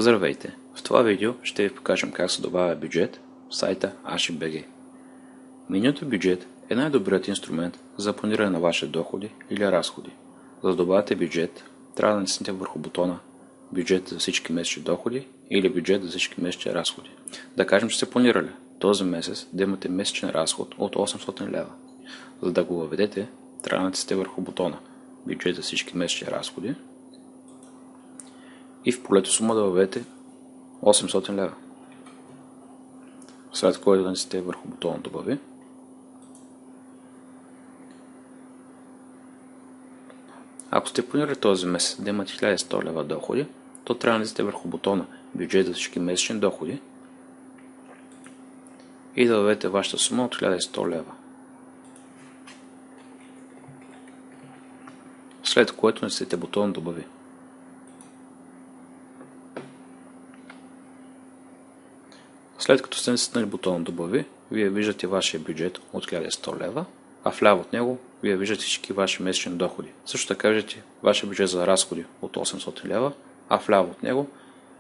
Здравейте! В това видео ще ви покажем как се добавя бюджет в сайта ASHI.BG. Менюто бюджет е най-добрият инструмент за планиране на ваши доходи или разходи. За да добавяте бюджет, трябва да натиснете върху бутона бюджет за всички месечни доходи или бюджет за всички месечни разходи. Да кажем, че сте планирали този месец да имате месечен разход от 800 лева. За да го въведете, трябва да натиснете върху бутона бюджет за всички месечни разходи и в полето сума да въведете 800 лева. След което да натиснете върху бутона добави. Ако сте планирали този месец да имате 1100 лева доходи, то трябва да натиснете върху бутона бюджет за всички месечни доходи и да въведете вашата сума от 1100 лева. След което натиснете бутона добави. След като сте натиснали бутона добави, вие виждате вашия бюджет от 1100 лева, а вляво от него вие виждате всички ваши месечни доходи. Също така виждате вашия бюджет за разходи от 800 лева, а вляво от него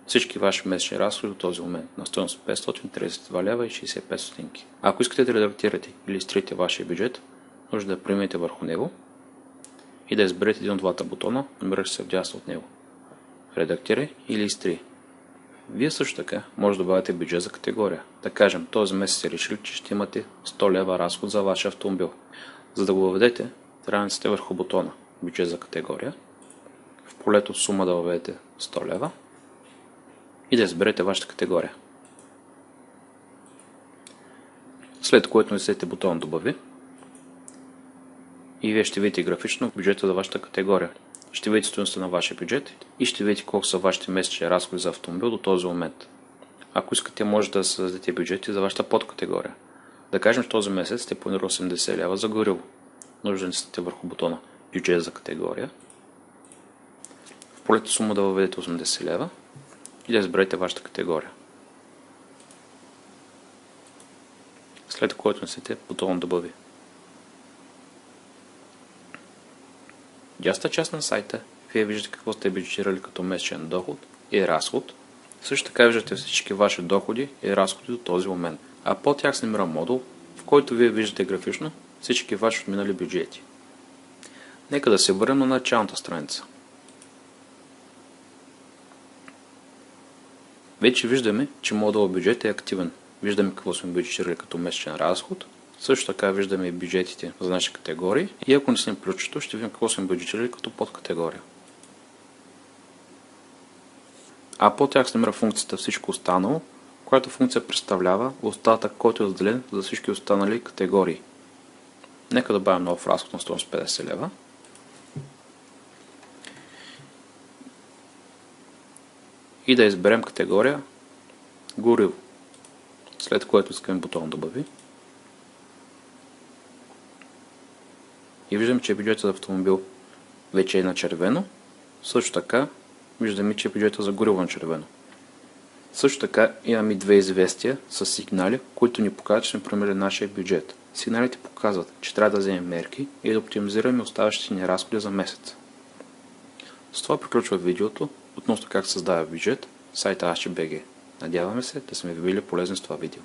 всички ваши месечни разходи до този момент на стойност 532 лева и 65 стотинки. Ако искате да редактирате или изтрите вашия бюджет, може да преминете върху него и да изберете един от двата бутона, намиращ се вдясно от него. Редактирай или изтри. Вие също така може да добавяте бюджет за категория. Да кажем, този месец сте решили, че ще имате 100 лева разход за вашия автомобил. За да го въведете, трябва да натиснете върху бутона бюджет за категория, в полето сума да въведете 100 лева и да изберете вашата категория. След което натиснете бутона добави и вие ще видите графично бюджета за вашата категория. Ще видите стойността на вашия бюджет и ще видите колко са вашите месечни разходи за автомобил до този момент. Ако искате, може да създадете бюджети за вашата подкатегория. Да кажем, че този месец сте планирали 80 лева за гориво. Нужно да натиснете върху бутона бюджет за категория. В полето сума да въведете 80 лева и да изберете вашата категория. След което натиснете бутона добави. В дясната част на сайта вие виждате какво сте бюджетирали като месечен доход и разход. Също така виждате всички ваши доходи и разходи до този момент. А под тях се намира модул, в който вие виждате графично всички ваши отминали бюджети. Нека да се върнем на началната страница. Вече виждаме, че модул бюджет е активен. Виждаме какво сме бюджетирали като месечен разход. Също така виждаме и бюджетите за наши категории и ако не сме ключото, ще видим какво сме бюджетирали като подкатегория. А по тях се намира функцията всичко останало, която функция представлява остатък, който е разделен за всички останали категории. Нека да добавим нов разход на стойност 50 лева. И да изберем категория гориво. След което искаме бутон добави. И виждам, че бюджетът за автомобил вече е на червено. Също така виждаме, че бюджетът за гориво на червено. Също така имаме две известия с сигнали, които ни показват, че сме промили нашия бюджет. Сигналите показват, че трябва да вземем мерки и да оптимизираме оставащите ни разходи за месец. С това приключва видеото относно как се създава бюджет в сайта ASHI.BG. Надяваме се да сме ви били полезни с това видео.